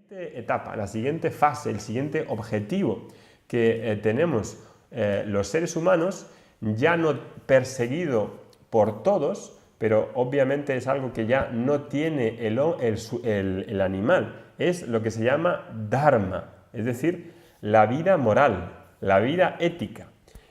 siguiente etapa, la siguiente fase, el siguiente objetivo que tenemos los seres humanos, ya no perseguido por todos, pero obviamente es algo que ya no tiene el animal, es lo que se llama dharma, es decir, la vida moral, la vida ética.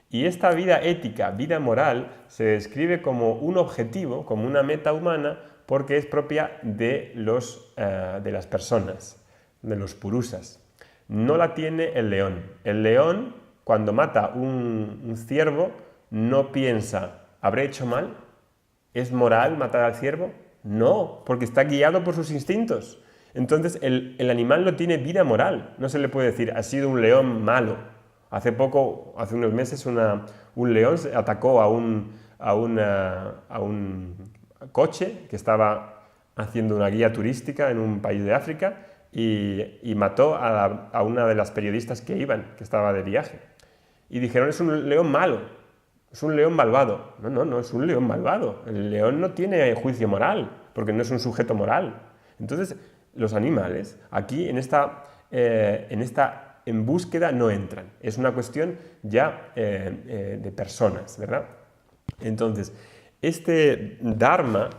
Y esta vida ética, vida moral, se describe como un objetivo, como una meta humana, porque es propia de las personas, de los purusas. No la tiene el león. El león, cuando mata un ciervo, no piensa, ¿habré hecho mal? ¿Es moral matar al ciervo? No, porque está guiado por sus instintos. Entonces el animal no tiene vida moral. No se le puede decir, ha sido un león malo. Hace unos meses, un león atacó a un coche que estaba haciendo una guía turística en un país de África y mató a una de las periodistas que estaba de viaje. Y dijeron, es un león malo, es un león malvado. No es un león malvado. El león no tiene juicio moral, porque no es un sujeto moral. Entonces, los animales, aquí en búsqueda no entran. Es una cuestión ya de personas, ¿verdad? Entonces, este dharma,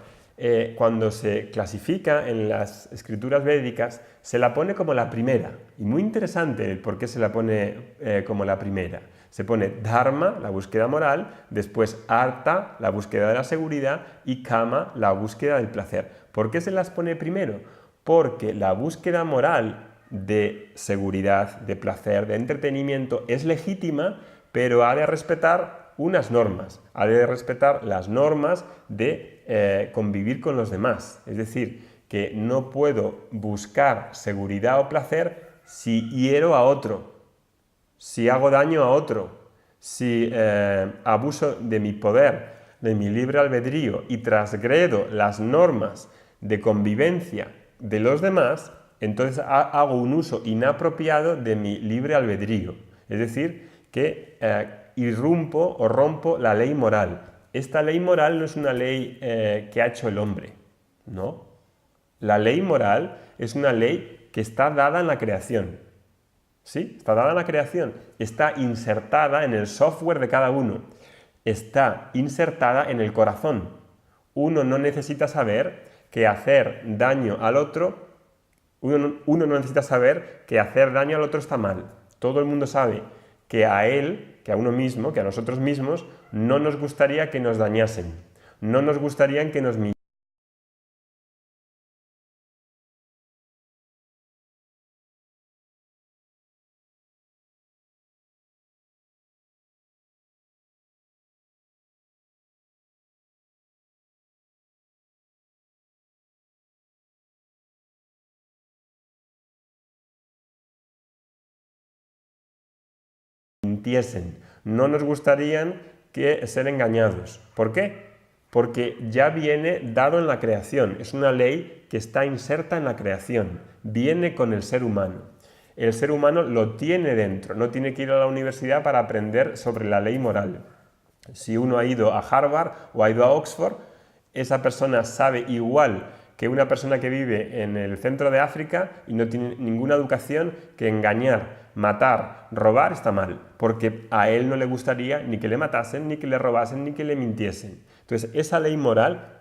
cuando se clasifica en las escrituras védicas, se la pone como la primera. Y muy interesante el por qué se la pone como la primera. Se pone dharma, la búsqueda moral, después artha, la búsqueda de la seguridad, y kama, la búsqueda del placer. ¿Por qué se las pone primero? Porque la búsqueda moral de seguridad, de placer, de entretenimiento es legítima, pero ha de respetar unas normas, ha de respetar las normas de convivir con los demás. Es decir, que no puedo buscar seguridad o placer si hiero a otro, si hago daño a otro, si abuso de mi poder, de mi libre albedrío y transgredo las normas de convivencia de los demás, entonces hago un uso inapropiado de mi libre albedrío. Es decir, que irrumpo o rompo la ley moral. Esta ley moral no es una ley que ha hecho el hombre, ¿no? La ley moral es una ley que está dada en la creación. ¿Sí? Está dada en la creación. Está insertada en el software de cada uno. Está insertada en el corazón. Uno no necesita saber que hacer daño al otro, uno no necesita saber que hacer daño al otro está mal. Todo el mundo sabe que a él, que a uno mismo, que a nosotros mismos, no nos gustaría que nos dañasen. No nos gustaría que nos mintiesen. No nos gustaría ser engañados. ¿Por qué? Porque ya viene dado en la creación. Es una ley que está inserta en la creación. Viene con el ser humano. El ser humano lo tiene dentro. No tiene que ir a la universidad para aprender sobre la ley moral. Si uno ha ido a Harvard o ha ido a Oxford, esa persona sabe igual que una persona que vive en el centro de África y no tiene ninguna educación, que engañar, matar, robar está mal, porque a él no le gustaría ni que le matasen, ni que le robasen, ni que le mintiesen. Entonces, esa ley moral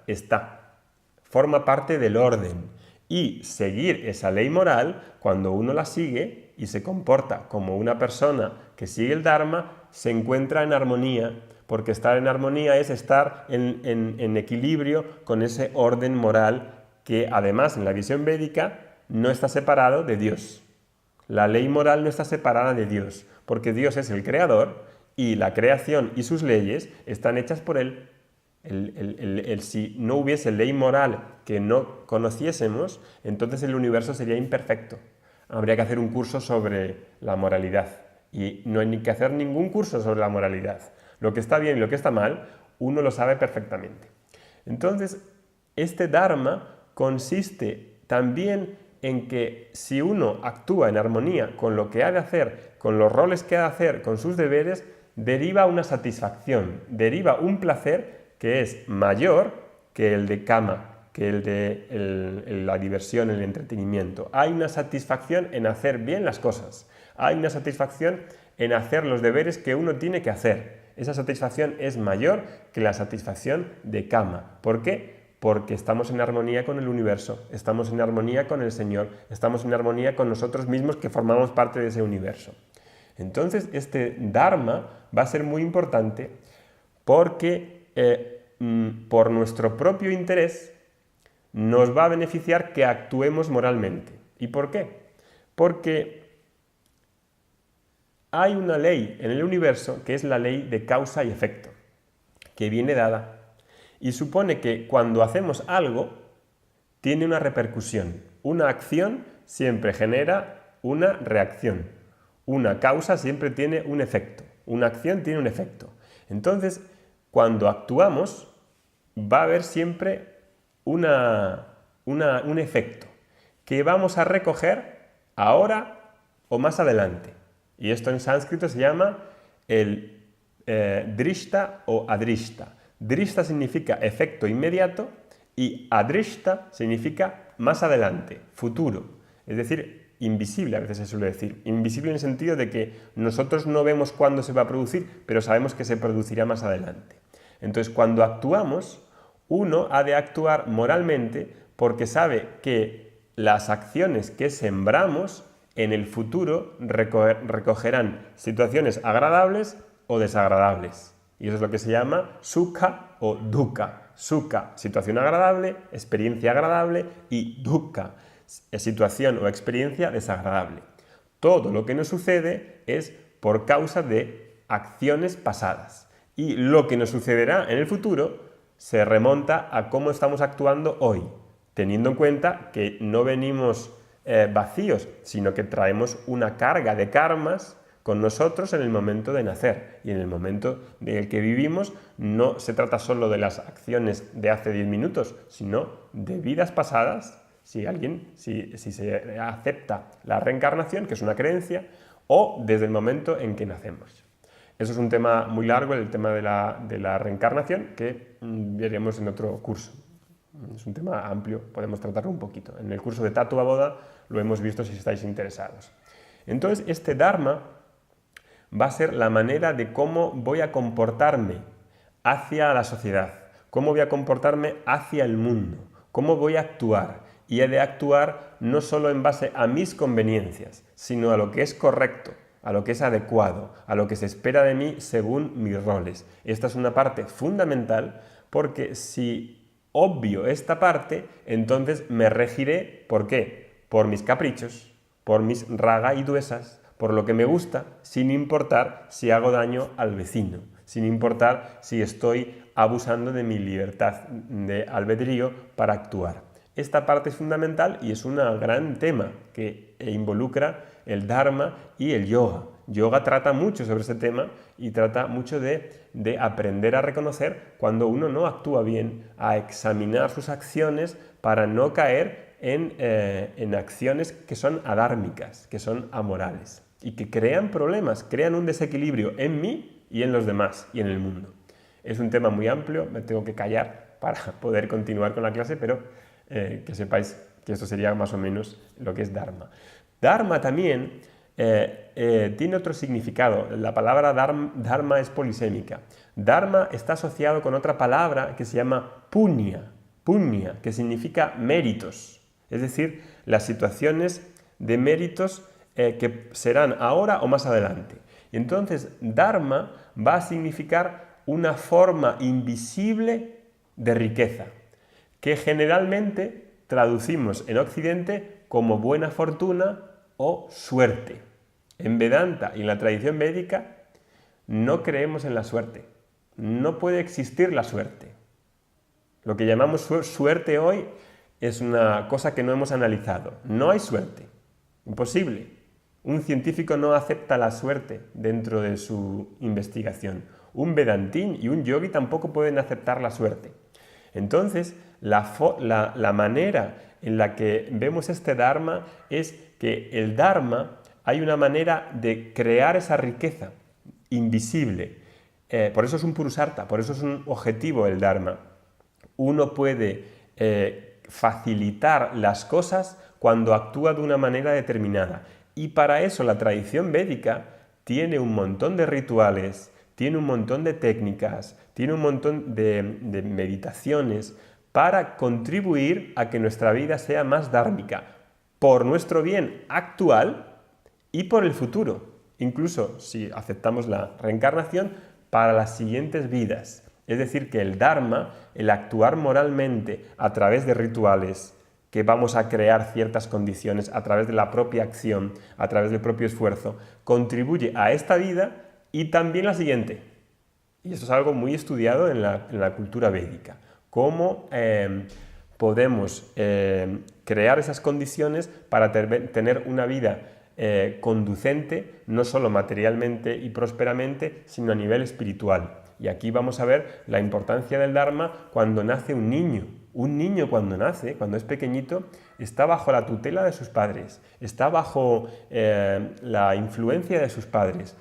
forma parte del orden. Y seguir esa ley moral, cuando uno la sigue y se comporta como una persona que sigue el Dharma, se encuentra en armonía, porque estar en armonía es estar en equilibrio con ese orden moral que además en la visión védica no está separado de Dios. La ley moral no está separada de Dios, porque Dios es el creador y la creación y sus leyes están hechas por Él. Si no hubiese ley moral que no conociésemos, entonces el universo sería imperfecto. Habría que hacer un curso sobre la moralidad y no hay ni que hacer ningún curso sobre la moralidad. Lo que está bien y lo que está mal, uno lo sabe perfectamente. Entonces, este Dharma consiste también en que si uno actúa en armonía con lo que ha de hacer, con los roles que ha de hacer, con sus deberes, deriva una satisfacción, deriva un placer que es mayor que el de kama, que el de la diversión, el entretenimiento. Hay una satisfacción en hacer bien las cosas. Hay una satisfacción en hacer los deberes que uno tiene que hacer. Esa satisfacción es mayor que la satisfacción de cama. ¿Por qué? Porque estamos en armonía con el universo, estamos en armonía con el Señor, estamos en armonía con nosotros mismos que formamos parte de ese universo. Entonces, este Dharma va a ser muy importante porque por nuestro propio interés nos va a beneficiar que actuemos moralmente. ¿Y por qué? Porque hay una ley en el universo que es la ley de causa y efecto, que viene dada y supone que cuando hacemos algo tiene una repercusión. Una acción siempre genera una reacción. Una causa siempre tiene un efecto. Una acción tiene un efecto. Entonces, cuando actuamos, va a haber siempre un efecto que vamos a recoger ahora o más adelante. Y esto en sánscrito se llama el drishta o adrishta. Drishta significa efecto inmediato y adrishta significa más adelante, futuro. Es decir, invisible, a veces se suele decir. Invisible en el sentido de que nosotros no vemos cuándo se va a producir, pero sabemos que se producirá más adelante. Entonces, cuando actuamos, uno ha de actuar moralmente porque sabe que las acciones que sembramos en el futuro recogerán situaciones agradables o desagradables. Y eso es lo que se llama sukha o dukkha. Sukha, situación agradable, experiencia agradable, y dukkha, situación o experiencia desagradable. Todo lo que nos sucede es por causa de acciones pasadas. Y lo que nos sucederá en el futuro se remonta a cómo estamos actuando hoy, teniendo en cuenta que no venimos vacíos, sino que traemos una carga de karmas con nosotros en el momento de nacer. Y en el momento en el que vivimos no se trata solo de las acciones de hace 10 minutos, sino de vidas pasadas, si se acepta la reencarnación, que es una creencia, o desde el momento en que nacemos. Eso es un tema muy largo, el tema de la reencarnación, que veremos en otro curso. Es un tema amplio, podemos tratarlo un poquito. En el curso de Tattva Bodha lo hemos visto si estáis interesados. Entonces, este Dharma va a ser la manera de cómo voy a comportarme hacia la sociedad, cómo voy a comportarme hacia el mundo, cómo voy a actuar. Y he de actuar no solo en base a mis conveniencias, sino a lo que es correcto, a lo que es adecuado, a lo que se espera de mí según mis roles. Esta es una parte fundamental porque si obvio esta parte, entonces me regiré, ¿por qué? Por mis caprichos, por mis raga y duesas, por lo que me gusta, sin importar si hago daño al vecino, sin importar si estoy abusando de mi libertad de albedrío para actuar. Esta parte es fundamental y es un gran tema que involucra el Dharma y el yoga. Yoga trata mucho sobre ese tema y trata mucho de aprender a reconocer cuando uno no actúa bien, a examinar sus acciones para no caer en acciones que son adármicas, que son amorales y que crean problemas, crean un desequilibrio en mí y en los demás y en el mundo. Es un tema muy amplio, me tengo que callar para poder continuar con la clase, pero que sepáis que esto sería más o menos lo que es Dharma. Dharma también tiene otro significado. La palabra Dharma es polisémica. Dharma está asociado con otra palabra que se llama punya, que significa méritos. Es decir, las situaciones de méritos que serán ahora o más adelante. Y entonces Dharma va a significar una forma invisible de riqueza, que generalmente traducimos en Occidente como buena fortuna o suerte. En Vedanta y en la tradición védica no creemos en la suerte. No puede existir la suerte. Lo que llamamos suerte hoy es una cosa que no hemos analizado. No hay suerte. Imposible. Un científico no acepta la suerte dentro de su investigación. Un vedantín y un yogi tampoco pueden aceptar la suerte. Entonces, la manera en la que vemos este Dharma es que el Dharma hay una manera de crear esa riqueza invisible. Por eso es un purusartha, por eso es un objetivo el Dharma. Uno puede facilitar las cosas cuando actúa de una manera determinada. Y para eso la tradición védica tiene un montón de rituales, tiene un montón de técnicas, tiene un montón de meditaciones para contribuir a que nuestra vida sea más dármica, por nuestro bien actual y por el futuro. Incluso si aceptamos la reencarnación, para las siguientes vidas. Es decir, que el Dharma, el actuar moralmente a través de rituales, que vamos a crear ciertas condiciones a través de la propia acción, a través del propio esfuerzo, contribuye a esta vida y también la siguiente. Y eso es algo muy estudiado en la cultura védica. Cómo podemos crear esas condiciones para tener una vida conducente, no solo materialmente y prósperamente, sino a nivel espiritual. Y aquí vamos a ver la importancia del Dharma cuando nace un niño. Un niño cuando nace, cuando es pequeñito, está bajo la tutela de sus padres, está bajo la influencia de sus padres.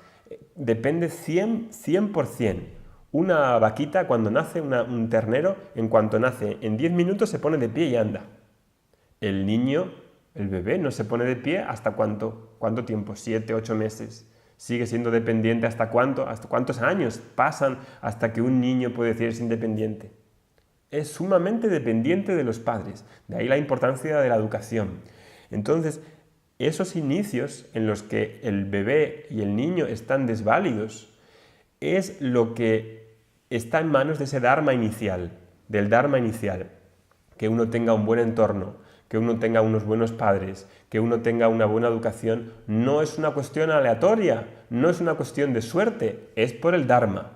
Depende 100%. Una vaquita cuando nace, un ternero, en cuanto nace, en 10 minutos se pone de pie y anda. El niño, el bebé, no se pone de pie hasta ¿cuánto tiempo? 7, 8 meses. Sigue siendo dependiente hasta cuántos años pasan hasta que un niño puede decir es independiente. Es sumamente dependiente de los padres. De ahí la importancia de la educación. Entonces, esos inicios en los que el bebé y el niño están desválidos es lo que está en manos de ese Dharma inicial, del Dharma inicial. Que uno tenga un buen entorno, que uno tenga unos buenos padres, que uno tenga una buena educación, no es una cuestión aleatoria, no es una cuestión de suerte, es por el Dharma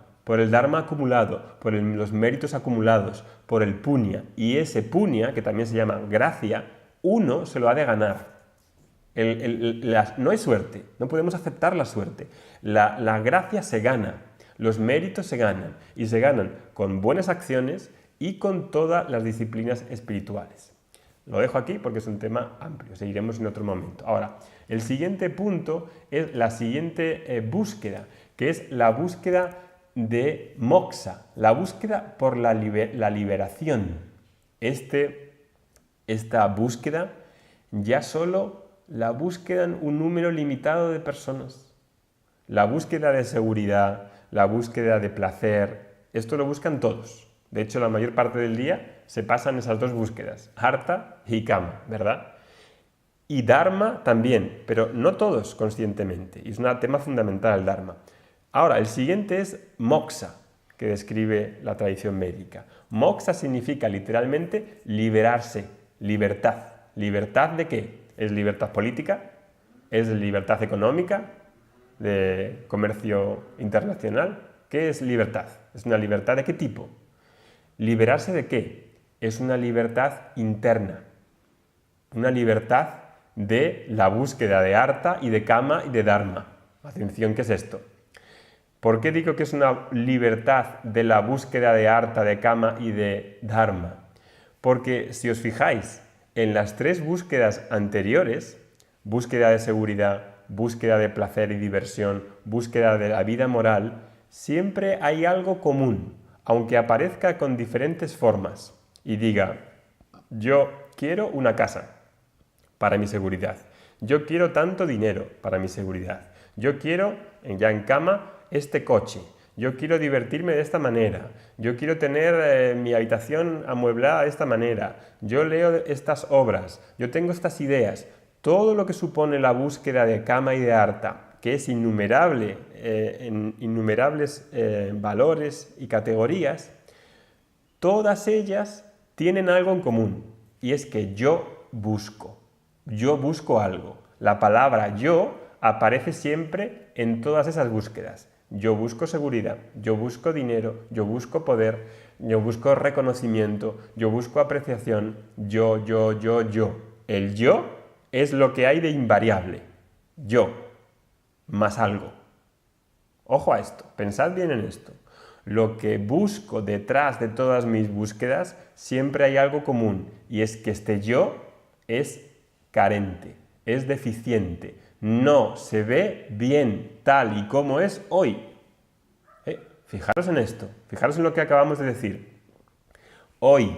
acumulado, por los méritos acumulados, por el punya. Y ese punya, que también se llama gracia, uno se lo ha de ganar. No hay suerte, no podemos aceptar la suerte. La gracia se gana, los méritos se ganan, y se ganan con buenas acciones y con todas las disciplinas espirituales. Lo dejo aquí porque es un tema amplio, seguiremos en otro momento. Ahora, el siguiente punto es la siguiente búsqueda, que es la búsqueda de moksha, la búsqueda por la liberación. Esta búsqueda ya solo la buscan un número limitado de personas. La búsqueda de seguridad, la búsqueda de placer, esto lo buscan todos. De hecho, la mayor parte del día se pasan esas dos búsquedas, artha y kama, ¿verdad? Y dharma también, pero no todos conscientemente. Y es un tema fundamental el dharma. Ahora, el siguiente es moksha, que describe la tradición médica. Moksha significa literalmente liberarse, libertad. ¿Libertad de qué? ¿Es libertad política? ¿Es libertad económica? ¿De comercio internacional? ¿Qué es libertad? ¿Es una libertad de qué tipo? ¿Liberarse de qué? Es una libertad interna. Una libertad de la búsqueda de artha y de kama y de dharma. Atención, ¿qué es esto? ¿Por qué digo que es una libertad de la búsqueda de artha, de kama y de dharma? Porque si os fijáis, en las tres búsquedas anteriores, búsqueda de seguridad, búsqueda de placer y diversión, búsqueda de la vida moral, siempre hay algo común, aunque aparezca con diferentes formas y diga, yo quiero una casa para mi seguridad, yo quiero tanto dinero para mi seguridad, yo quiero, ya en cama, este coche, yo quiero divertirme de esta manera, yo quiero tener mi habitación amueblada de esta manera, yo leo estas obras, yo tengo estas ideas, todo lo que supone la búsqueda de kama y de artha, que es innumerable, en innumerables valores y categorías, todas ellas tienen algo en común, y es que yo busco algo. La palabra yo aparece siempre en todas esas búsquedas. Yo busco seguridad, yo busco dinero, yo busco poder, yo busco reconocimiento, yo busco apreciación, yo. El yo es lo que hay de invariable. Yo, más algo. Ojo a esto, pensad bien en esto. Lo que busco detrás de todas mis búsquedas, siempre hay algo común, y es que este yo es carente, es deficiente, no se ve bien tal y como es hoy. Fijaros en esto, fijaros en lo que acabamos de decir. Hoy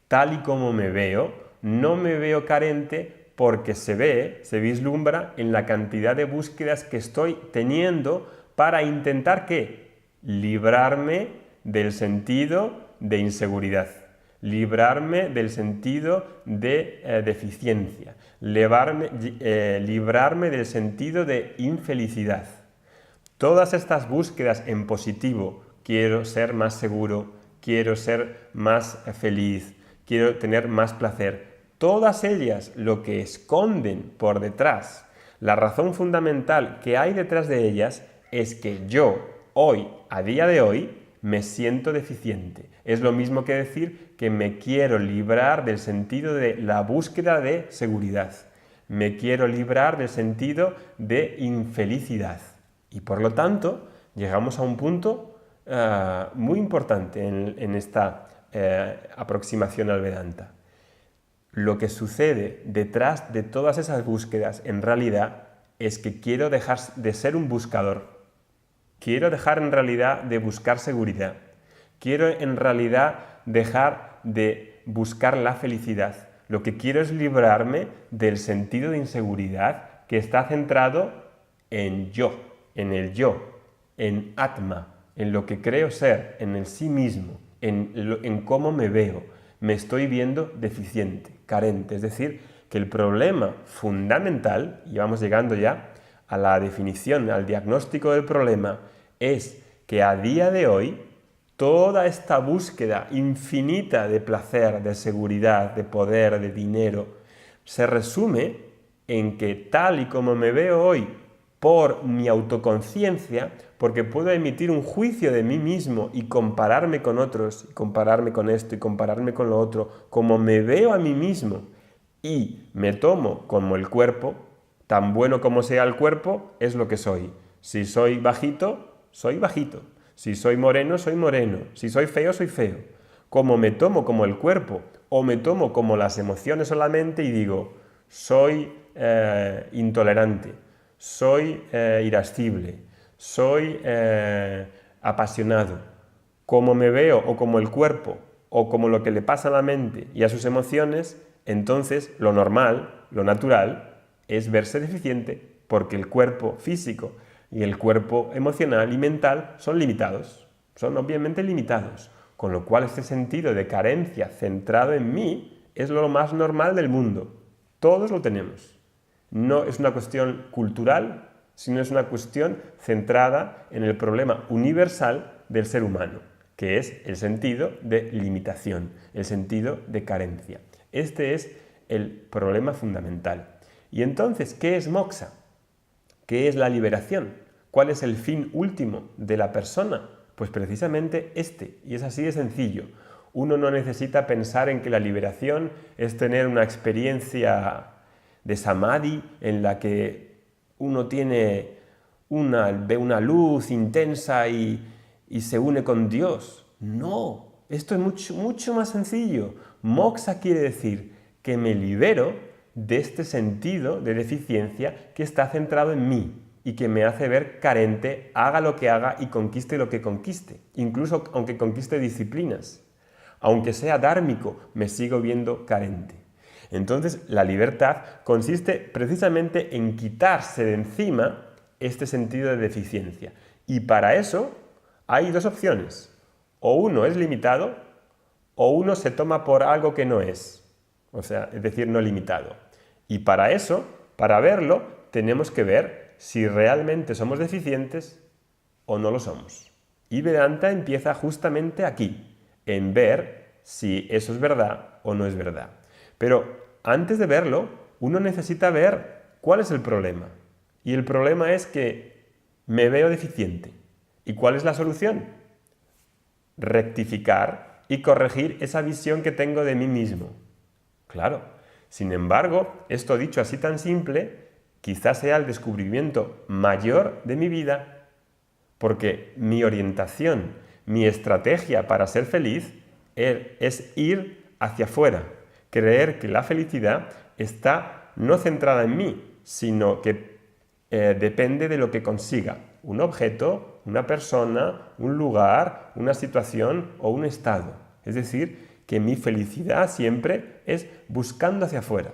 tal y como me veo, no me veo carente porque se vislumbra en la cantidad de búsquedas que estoy teniendo para intentar ¿qué? Librarme del sentido de inseguridad, librarme del sentido de deficiencia, librarme del sentido de infelicidad. Todas estas búsquedas en positivo, quiero ser más seguro, quiero ser más feliz, quiero tener más placer, todas ellas lo que esconden por detrás, la razón fundamental que hay detrás de ellas es que yo hoy, a día de hoy, me siento deficiente. Es lo mismo que decir que me quiero librar del sentido de la búsqueda de seguridad. Me quiero librar del sentido de infelicidad. Y por lo tanto, llegamos a un punto muy importante en esta aproximación al Vedanta. Lo que sucede detrás de todas esas búsquedas en realidad es que quiero dejar de ser un buscador. Quiero dejar en realidad de buscar seguridad. Quiero en realidad dejar de buscar la felicidad. Lo que quiero es librarme del sentido de inseguridad que está centrado en yo, en Atma, en lo que creo ser, en el sí mismo, en cómo me veo. Me estoy viendo deficiente, carente. Es decir, que el problema fundamental, y vamos llegando ya a la definición, al diagnóstico del problema, es que a día de hoy toda esta búsqueda infinita de placer, de seguridad, de poder, de dinero, se resume en que tal y como me veo hoy por mi autoconciencia, porque puedo emitir un juicio de mí mismo y compararme con otros, y compararme con esto y compararme con lo otro, como me veo a mí mismo y me tomo como el cuerpo, tan bueno como sea el cuerpo, es lo que soy. Si soy bajito, soy bajito. Si soy moreno, soy moreno. Si soy feo, soy feo. Como me tomo como el cuerpo o me tomo como las emociones solamente y digo, soy intolerante, soy irascible, soy apasionado. Como me veo o como el cuerpo o como lo que le pasa a la mente y a sus emociones, entonces lo normal, lo natural, es verse deficiente porque el cuerpo físico y el cuerpo emocional y mental son limitados, son obviamente limitados, con lo cual este sentido de carencia centrado en mí es lo más normal del mundo. Todos lo tenemos. No es una cuestión cultural, sino es una cuestión centrada en el problema universal del ser humano, que es el sentido de limitación, el sentido de carencia. Este es el problema fundamental. Y entonces, ¿qué es moksha? ¿Qué es la liberación? ¿Cuál es el fin último de la persona? Pues precisamente este, y es así de sencillo. Uno no necesita pensar en que la liberación es tener una experiencia de samadhi en la que uno ve una luz intensa y se une con Dios. No, esto es mucho más sencillo. Moksha quiere decir que me libero de este sentido de deficiencia que está centrado en mí y que me hace ver carente, haga lo que haga y conquiste lo que conquiste, incluso aunque conquiste disciplinas. Aunque sea dármico, me sigo viendo carente. Entonces, la libertad consiste precisamente en quitarse de encima este sentido de deficiencia. Y para eso hay dos opciones. O uno es limitado o uno se toma por algo que no es. O sea, es decir, no limitado. Y para eso, para verlo, tenemos que ver si realmente somos deficientes o no lo somos. Y Vedanta empieza justamente aquí, en ver si eso es verdad o no es verdad. Pero antes de verlo, uno necesita ver cuál es el problema. Y el problema es que me veo deficiente. ¿Y cuál es la solución? Rectificar y corregir esa visión que tengo de mí mismo. Claro. Sin embargo, esto dicho así tan simple, quizás sea el descubrimiento mayor de mi vida, porque mi orientación, mi estrategia para ser feliz es ir hacia afuera, creer que la felicidad está no centrada en mí, sino que depende de lo que consiga, un objeto, una persona, un lugar, una situación o un estado. Es decir, que mi felicidad siempre es buscando hacia afuera,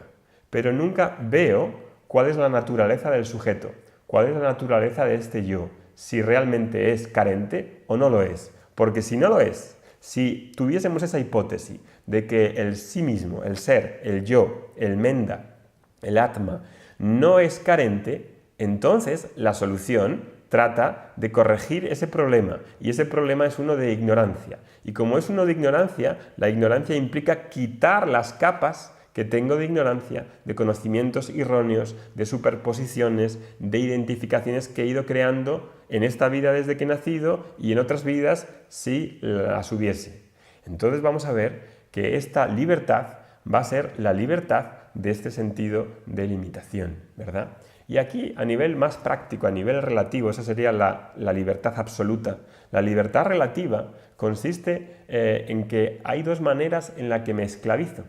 pero nunca veo cuál es la naturaleza del sujeto, cuál es la naturaleza de este yo, si realmente es carente o no lo es. Porque si no lo es, si tuviésemos esa hipótesis de que el sí mismo, el ser, el yo, el menda, el atma, no es carente, entonces la solución trata de corregir ese problema, y ese problema es uno de ignorancia. Y como es uno de ignorancia, la ignorancia implica quitar las capas que tengo de ignorancia, de conocimientos erróneos, de superposiciones, de identificaciones que he ido creando en esta vida desde que he nacido y en otras vidas si las hubiese. Entonces vamos a ver que esta libertad va a ser la libertad de este sentido de limitación, ¿verdad? Y aquí, a nivel más práctico, a nivel relativo, esa sería la libertad absoluta. La libertad relativa consiste en que hay dos maneras en las que me esclavizo.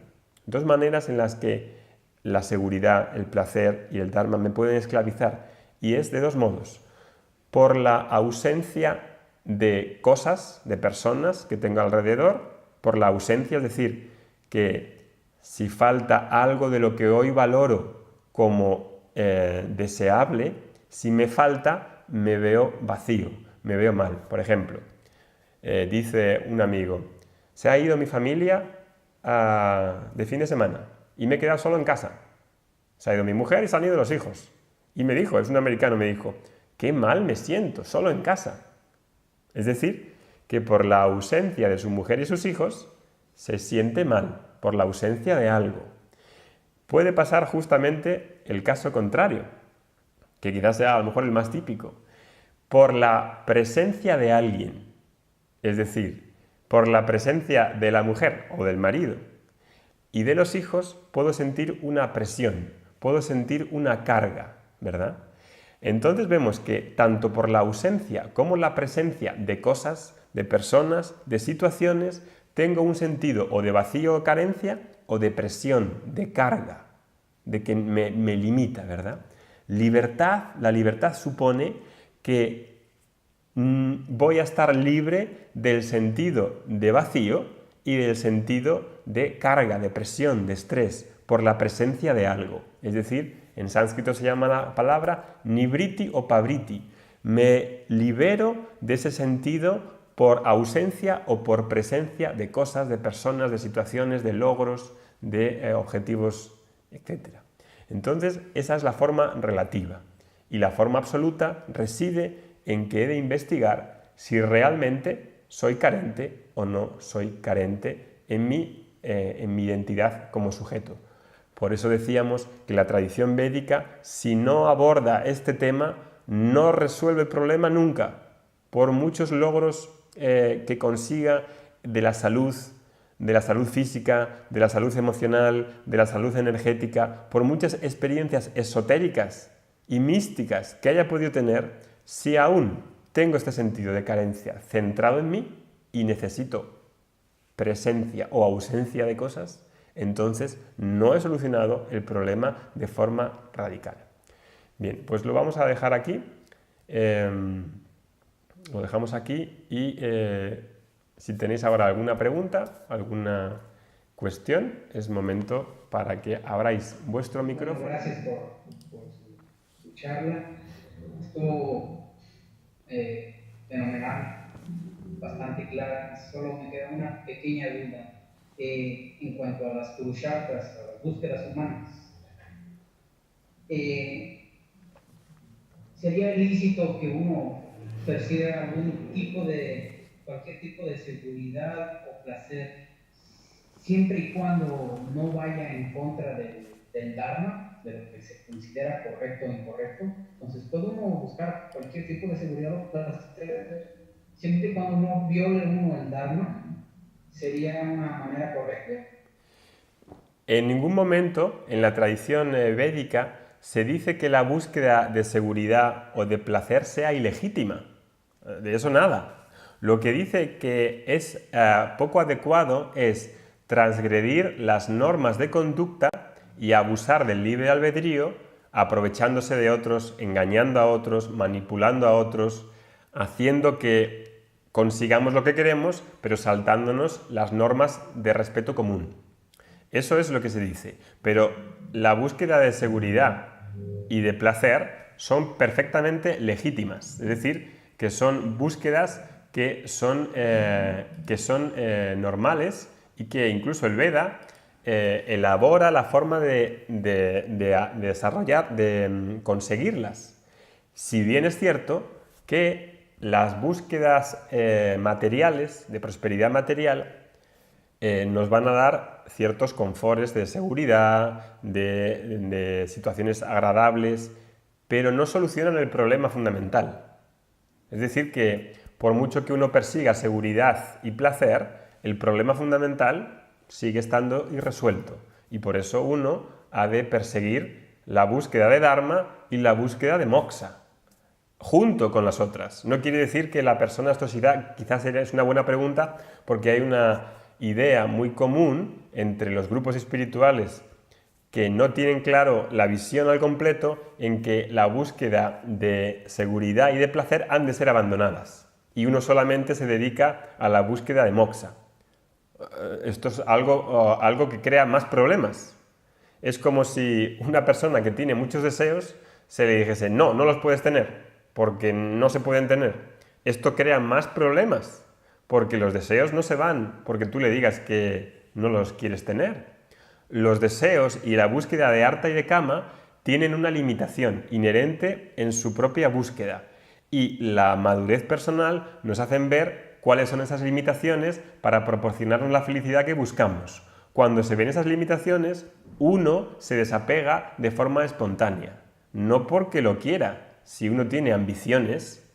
Dos maneras en las que la seguridad, el placer y el dharma me pueden esclavizar. Y es de dos modos. Por la ausencia de cosas, de personas que tengo alrededor, por la ausencia, es decir, que si falta algo de lo que hoy valoro como deseable, si me falta, me veo vacío, me veo mal. Por ejemplo, dice un amigo, se ha ido mi familia de fin de semana y me he quedado solo en casa. Se ha ido mi mujer y se han ido los hijos. Y me dijo, es un americano, me dijo, qué mal me siento, solo en casa. Es decir, que por la ausencia de su mujer y sus hijos, se siente mal, por la ausencia de algo. Puede pasar justamente el caso contrario, que quizás sea a lo mejor el más típico, por la presencia de alguien, es decir, por la presencia de la mujer o del marido y de los hijos, puedo sentir una presión, puedo sentir una carga, ¿verdad? Entonces vemos que tanto por la ausencia como la presencia de cosas, de personas, de situaciones, tengo un sentido o de vacío o carencia o de presión, de carga, de que me limita, ¿verdad? La libertad supone que voy a estar libre del sentido de vacío y del sentido de carga, de presión, de estrés, por la presencia de algo. Es decir, en sánscrito se llama la palabra nivriti o pavriti. Me libero de ese sentido por ausencia o por presencia de cosas, de personas, de situaciones, de logros, de objetivos, etc. Entonces, esa es la forma relativa. Y la forma absoluta reside en que he de investigar si realmente soy carente o no soy carente en mi identidad como sujeto. Por eso decíamos que la tradición védica, si no aborda este tema, no resuelve el problema nunca, por muchos logros que consiga de la salud física, de la salud emocional, de la salud energética, por muchas experiencias esotéricas y místicas que haya podido tener, si aún tengo este sentido de carencia centrado en mí y necesito presencia o ausencia de cosas, entonces no he solucionado el problema de forma radical. Bien, pues lo vamos a dejar aquí. Lo dejamos aquí y si tenéis ahora alguna pregunta, alguna cuestión, es momento para que abráis vuestro micrófono. Bueno, gracias por su charla. Estuvo fenomenal, bastante clara. Solo me queda una pequeña duda en cuanto a las purusharthas, a las búsquedas humanas. ¿Sería ilícito que uno perciba cualquier tipo de seguridad o placer, siempre y cuando no vaya en contra del Dharma, de lo que se considera correcto o incorrecto? Entonces, ¿puede uno buscar cualquier tipo de seguridad o placer, siempre y cuando no viole uno el Dharma? ¿Sería una manera correcta? En ningún momento en la tradición védica se dice que la búsqueda de seguridad o de placer sea ilegítima. De eso nada. Lo que dice que es poco adecuado es transgredir las normas de conducta y abusar del libre albedrío, aprovechándose de otros, engañando a otros, manipulando a otros, haciendo que consigamos lo que queremos, pero saltándonos las normas de respeto común. Eso es lo que se dice. Pero la búsqueda de seguridad y de placer son perfectamente legítimas. Es decir, que son búsquedas que son normales y que incluso el Veda elabora la forma de desarrollar, de conseguirlas. Si bien es cierto que las búsquedas materiales, de prosperidad material, nos van a dar ciertos confortes de seguridad, de situaciones agradables, pero no solucionan el problema fundamental. Es decir, que por mucho que uno persiga seguridad y placer, el problema fundamental sigue estando irresuelto. Y por eso uno ha de perseguir la búsqueda de Dharma y la búsqueda de Moksha, junto con las otras. No quiere decir que la persona astosidad, quizás es una buena pregunta, porque hay una idea muy común entre los grupos espirituales que no tienen claro la visión al completo en que la búsqueda de seguridad y de placer han de ser abandonadas y uno solamente se dedica a la búsqueda de moksha. Esto es algo que crea más problemas. Es como si una persona que tiene muchos deseos se le dijese no los puedes tener porque no se pueden tener. Esto crea más problemas porque los deseos no se van porque tú le digas que no los quieres tener. Los deseos y la búsqueda de artha y de kama tienen una limitación inherente en su propia búsqueda y la madurez personal nos hacen ver cuáles son esas limitaciones para proporcionarnos la felicidad que buscamos. Cuando se ven esas limitaciones, uno se desapega de forma espontánea, no porque lo quiera. Si uno tiene ambiciones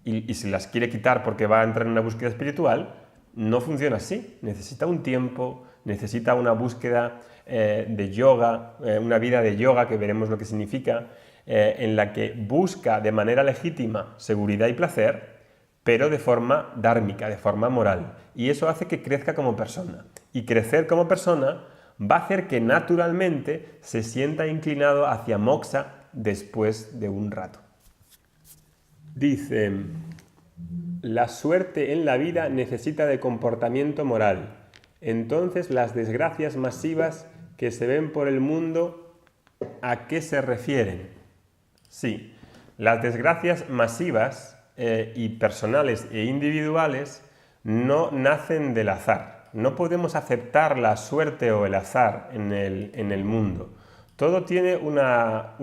y se las quiere quitar porque va a entrar en una búsqueda espiritual, no funciona así. Necesita un tiempo, necesita una búsqueda de yoga, una vida de yoga, que veremos lo que significa, en la que busca de manera legítima seguridad y placer, pero de forma dármica, de forma moral. Y eso hace que crezca como persona. Y crecer como persona va a hacer que naturalmente se sienta inclinado hacia moksha después de un rato. Dice, la suerte en la vida necesita de comportamiento moral. Entonces, las desgracias masivas que se ven por el mundo, ¿a qué se refieren? Sí, las desgracias masivas y personales e individuales no nacen del azar. No podemos aceptar la suerte o el azar en el mundo. Todo tiene una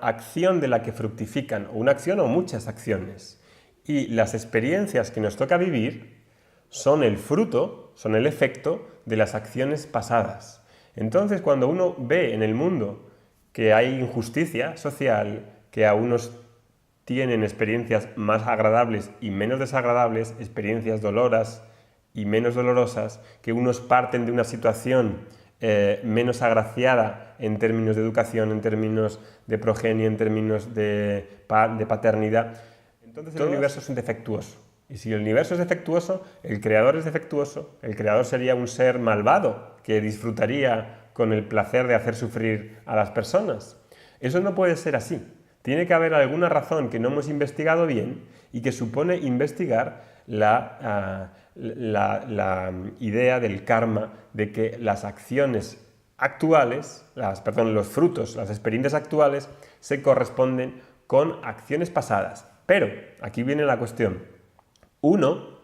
acción de la que fructifican, o una acción o muchas acciones. Y las experiencias que nos toca vivir son el fruto, son el efecto de las acciones pasadas. Entonces, cuando uno ve en el mundo que hay injusticia social, que a unos tienen experiencias más agradables y menos desagradables, experiencias dolorosas y menos dolorosas, que unos parten de una situación menos agraciada en términos de educación, en términos de progenie, en términos de paternidad, entonces el universo es un defectuoso. Y si el universo es defectuoso, el creador es defectuoso, el creador sería un ser malvado que disfrutaría con el placer de hacer sufrir a las personas. Eso no puede ser así. Tiene que haber alguna razón que no hemos investigado bien y que supone investigar la idea del karma, de que las acciones actuales, los frutos, las experiencias actuales, se corresponden con acciones pasadas. Pero, aquí viene la cuestión. Uno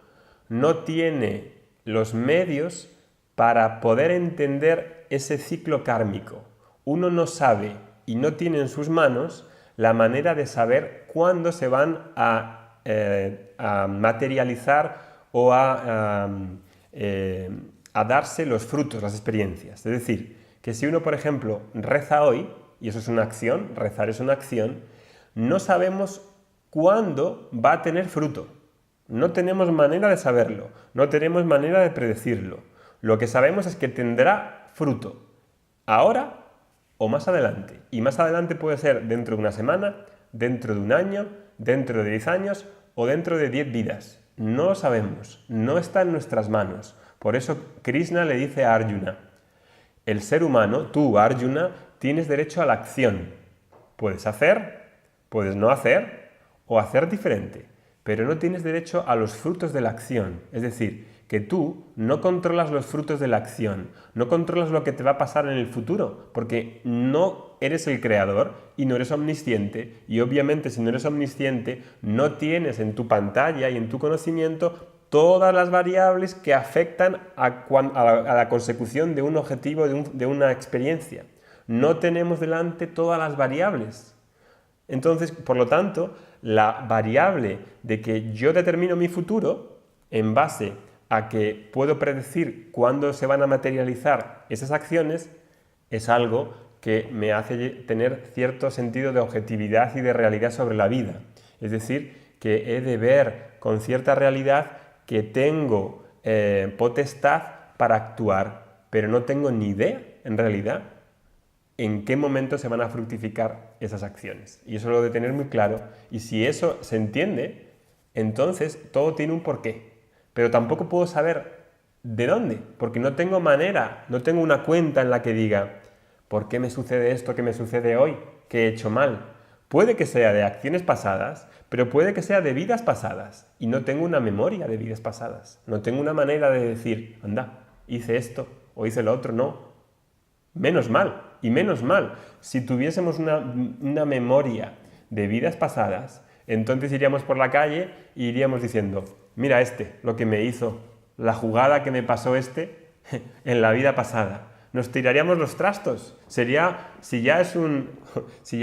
no tiene los medios para poder entender ese ciclo kármico. Uno no sabe y no tiene en sus manos la manera de saber cuándo se van a materializar o a darse los frutos, las experiencias. Es decir, que si uno, por ejemplo, reza hoy, y eso es una acción, rezar es una acción, no sabemos cuándo va a tener fruto. No tenemos manera de saberlo, no tenemos manera de predecirlo. Lo que sabemos es que tendrá fruto, ahora o más adelante. Y más adelante puede ser dentro de una semana, dentro de un año, dentro de 10 años o dentro de 10 vidas. No lo sabemos, no está en nuestras manos. Por eso Krishna le dice a Arjuna, el ser humano, tú Arjuna, tienes derecho a la acción. Puedes hacer, puedes no hacer o hacer diferente. pero no tienes derecho a los frutos de la acción. Es decir, que tú no controlas los frutos de la acción, no controlas lo que te va a pasar en el futuro, porque no eres el creador y no eres omnisciente, y obviamente si no eres omnisciente no tienes en tu pantalla y en tu conocimiento todas las variables que afectan a la consecución de un objetivo, de una experiencia. No tenemos delante todas las variables. Entonces, por lo tanto, la variable de que yo determino mi futuro en base a que puedo predecir cuándo se van a materializar esas acciones es algo que me hace tener cierto sentido de objetividad y de realidad sobre la vida. Es decir, que he de ver con cierta realidad que tengo potestad para actuar, pero no tengo ni idea, en realidad, en qué momento se van a fructificar esas acciones. Y eso lo de tener muy claro. Y si eso se entiende, entonces todo tiene un porqué. Pero tampoco puedo saber de dónde, porque no tengo manera, no tengo una cuenta en la que diga, ¿por qué me sucede esto que me sucede hoy? ¿Qué he hecho mal? Puede que sea de acciones pasadas, pero puede que sea de vidas pasadas. Y no tengo una memoria de vidas pasadas. No tengo una manera de decir, anda, hice esto o hice lo otro. No. Menos mal. Y menos mal. Si tuviésemos una memoria de vidas pasadas, entonces iríamos por la calle y iríamos diciendo, mira lo que me hizo, la jugada que me pasó en la vida pasada. Nos tiraríamos los trastos. Sería, si ya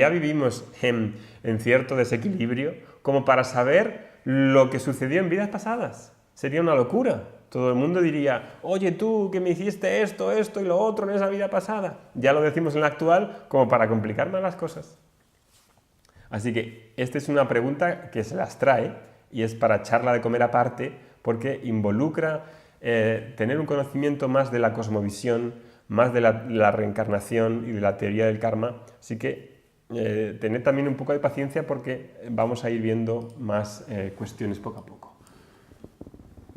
vivimos en cierto desequilibrio, como para saber lo que sucedió en vidas pasadas. Sería una locura. Todo el mundo diría, oye tú, que me hiciste esto y lo otro en esa vida pasada. Ya lo decimos en la actual como para complicar más las cosas. Así que esta es una pregunta que se las trae y es para charla de comer aparte porque involucra tener un conocimiento más de la cosmovisión, más de la reencarnación y de la teoría del karma. Así que tened también un poco de paciencia porque vamos a ir viendo más cuestiones poco a poco.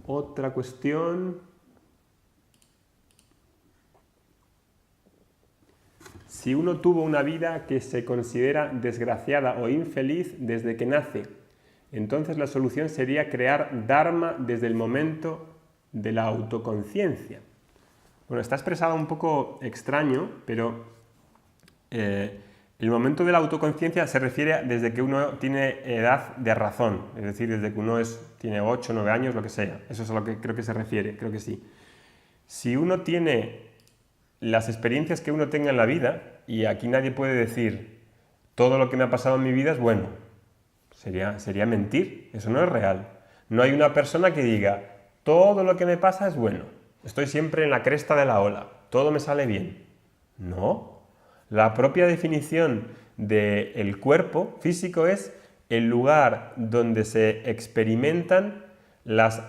Otra cuestión. Si uno tuvo una vida que se considera desgraciada o infeliz desde que nace, entonces la solución sería crear Dharma desde el momento de la autoconciencia. Bueno, está expresado un poco extraño, pero el momento de la autoconciencia se refiere desde que uno tiene edad de razón, es decir, desde que uno tiene 8, 9 años, lo que sea. Eso es a lo que creo que se refiere, creo que sí. Si uno tiene las experiencias que uno tenga en la vida, y aquí nadie puede decir todo lo que me ha pasado en mi vida es bueno, sería mentir, eso no es real. No hay una persona que diga todo lo que me pasa es bueno, estoy siempre en la cresta de la ola, todo me sale bien. No. La propia definición del cuerpo físico es el lugar donde se experimentan las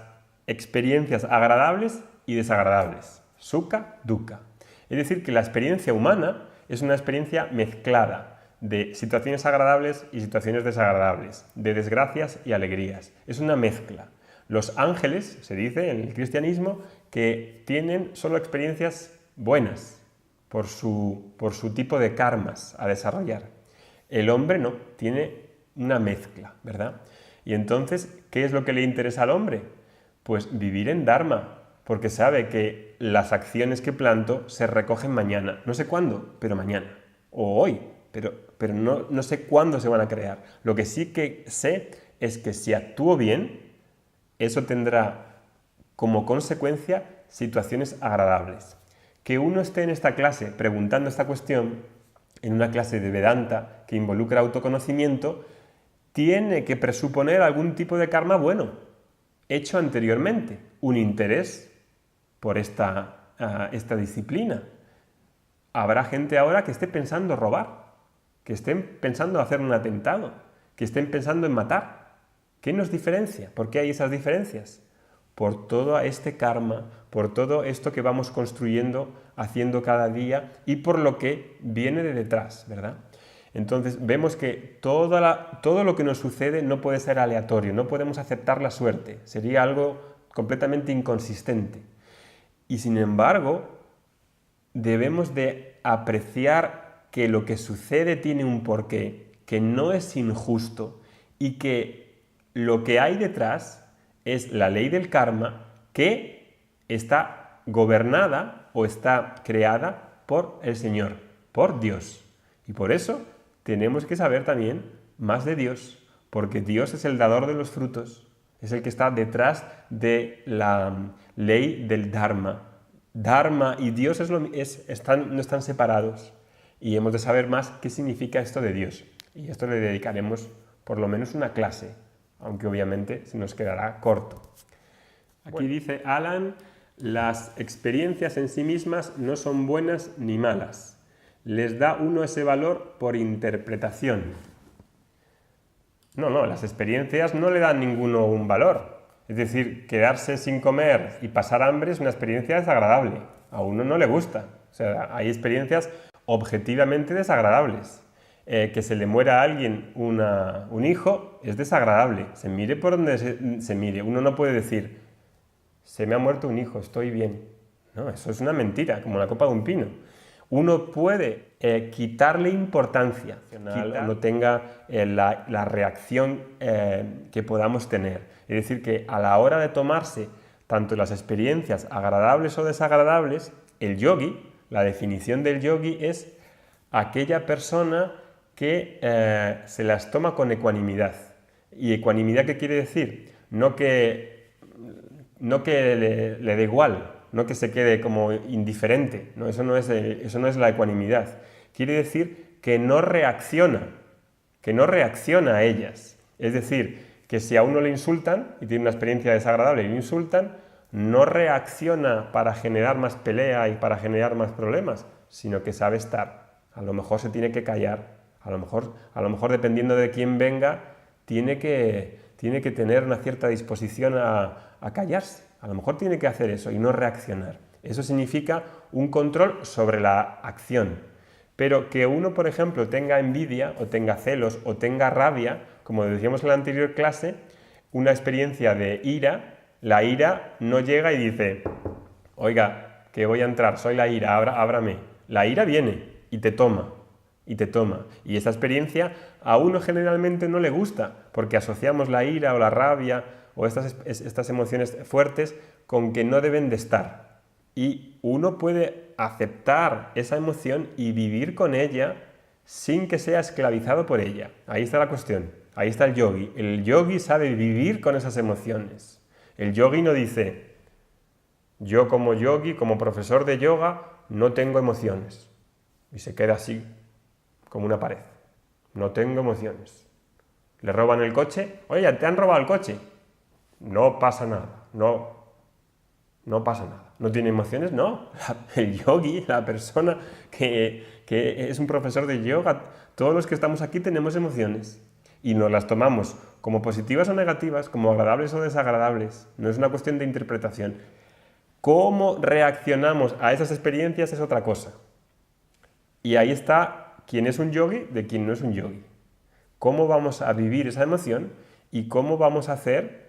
experiencias agradables y desagradables. Sukha, dukkha. Es decir, que la experiencia humana es una experiencia mezclada de situaciones agradables y situaciones desagradables, de desgracias y alegrías. Es una mezcla. Los ángeles, se dice en el cristianismo, que tienen solo experiencias buenas, por su tipo de karmas a desarrollar. El hombre no, tiene una mezcla, ¿verdad? Y entonces, ¿qué es lo que le interesa al hombre? Pues vivir en Dharma, porque sabe que las acciones que planto se recogen mañana. No sé cuándo, pero mañana. O hoy, pero no sé cuándo se van a crear. Lo que sí que sé es que si actúo bien, eso tendrá como consecuencia situaciones agradables. Que uno esté en esta clase preguntando esta cuestión, en una clase de Vedanta que involucra autoconocimiento, tiene que presuponer algún tipo de karma bueno, hecho anteriormente, un interés por esta disciplina. Habrá gente ahora que esté pensando robar, que estén pensando hacer un atentado, que estén pensando en matar. ¿Qué nos diferencia? ¿Por qué hay esas diferencias? Por todo este karma, por todo esto que vamos construyendo, haciendo cada día y por lo que viene de detrás, ¿verdad? Entonces vemos que todo lo que nos sucede no puede ser aleatorio, no podemos aceptar la suerte, sería algo completamente inconsistente. Y sin embargo, debemos de apreciar que lo que sucede tiene un porqué, que no es injusto y que lo que hay detrás es la ley del karma que está gobernada o está creada por el Señor, por Dios. Y por eso tenemos que saber también más de Dios, porque Dios es el dador de los frutos, es el que está detrás de la ley del Dharma. Dharma y Dios no están separados, y hemos de saber más qué significa esto de Dios. Y esto le dedicaremos por lo menos una clase, aunque obviamente se nos quedará corto. Aquí dice Alan, las experiencias en sí mismas no son buenas ni malas. Les da uno ese valor por interpretación. No, las experiencias no le dan ninguno un valor. Es decir, quedarse sin comer y pasar hambre es una experiencia desagradable. A uno no le gusta. O sea, hay experiencias objetivamente desagradables. Que se le muera a alguien un hijo es desagradable. Se mire por donde se mire. Uno no puede decir, se me ha muerto un hijo, estoy bien. No, eso es una mentira, como la copa de un pino. Uno puede quitarle importancia, no tenga la reacción que podamos tener. Es decir, que a la hora de tomarse tanto las experiencias agradables o desagradables, el yogi, la definición del yogi es aquella persona que se las toma con ecuanimidad. ¿Y ecuanimidad qué quiere decir? No que le dé igual, no que se quede como indiferente, ¿no? Eso no es la ecuanimidad. Quiere decir que no reacciona a ellas. Es decir, que si a uno le insultan y tiene una experiencia desagradable y le insultan, no reacciona para generar más pelea y para generar más problemas, sino que sabe estar. A lo mejor se tiene que callar, a lo mejor dependiendo de quién venga, tiene que tener una cierta disposición a callarse. A lo mejor tiene que hacer eso y no reaccionar. Eso significa un control sobre la acción. Pero que uno, por ejemplo, tenga envidia o tenga celos o tenga rabia, como decíamos en la anterior clase, una experiencia de ira, la ira no llega y dice, oiga, que voy a entrar, soy la ira, ábrame. La ira viene y te toma. Y esta experiencia a uno generalmente no le gusta, porque asociamos la ira o la rabia o estas emociones fuertes con que no deben de estar. Y uno puede aceptar esa emoción y vivir con ella sin que sea esclavizado por ella. Ahí está la cuestión, ahí está el yogi. El yogi sabe vivir con esas emociones. El yogi no dice, yo como yogi, como profesor de yoga, no tengo emociones. Y se queda así, como una pared. No tengo emociones. Le roban el coche. Oye, ¿te han robado el coche? No pasa nada. No pasa nada. ¿No tiene emociones? No. El yogi, la persona que es un profesor de yoga, todos los que estamos aquí tenemos emociones. Y nos las tomamos como positivas o negativas, como agradables o desagradables. No es una cuestión de interpretación. Cómo reaccionamos a esas experiencias es otra cosa. Y ahí está quién es un yogi de quién no es un yogi. Cómo vamos a vivir esa emoción y cómo vamos a hacer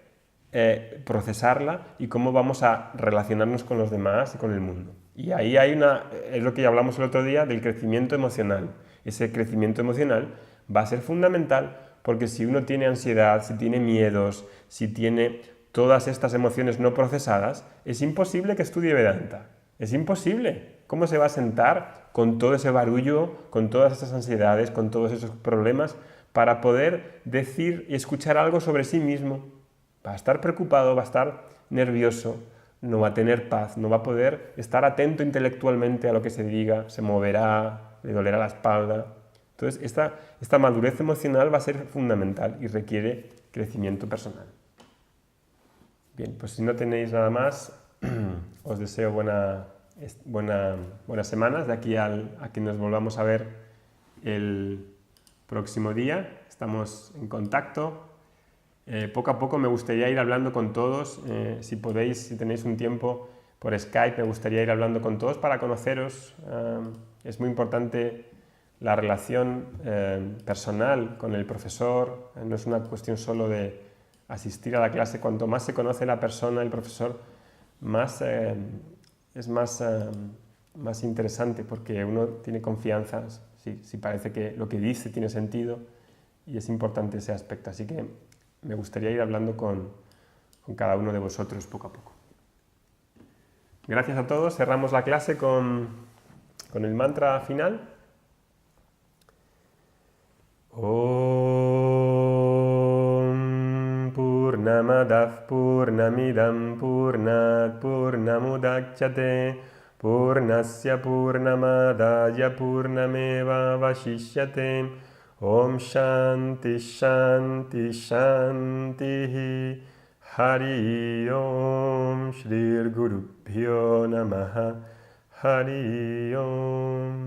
procesarla y cómo vamos a relacionarnos con los demás y con el mundo. Y ahí es lo que ya hablamos el otro día del crecimiento emocional. Ese crecimiento emocional va a ser fundamental porque si uno tiene ansiedad, si tiene miedos, si tiene todas estas emociones no procesadas, es imposible que estudie Vedanta. Es imposible. ¿Cómo se va a sentar con todo ese barullo, con todas estas ansiedades, con todos esos problemas, para poder decir y escuchar algo sobre sí mismo? Va a estar preocupado, va a estar nervioso, no va a tener paz, no va a poder estar atento intelectualmente a lo que se diga, se moverá, le dolerá la espalda. Entonces, esta madurez emocional va a ser fundamental y requiere crecimiento personal. Bien, pues si no tenéis nada más, os deseo buenas semanas de aquí a que nos volvamos a ver el próximo día. Estamos en contacto. Poco a poco me gustaría ir hablando con todos. Si podéis, si tenéis un tiempo por Skype, me gustaría ir hablando con todos para conoceros. Es muy importante la relación personal con el profesor. No es una cuestión solo de asistir a la clase. Cuanto más se conoce la persona, el profesor, es más interesante porque uno tiene confianza, si parece que lo que dice tiene sentido y es importante ese aspecto. Así que me gustaría ir hablando con cada uno de vosotros poco a poco. Gracias a todos. Cerramos la clase con el mantra final. Om Purnamadav Purnamidam Purnat Purnamudachyate Purnasya Purnamadaya Purnameva Vashishyate Om Shanti Shanti Shanti Hari Om Shri Gurubhyo Namaha Hari Om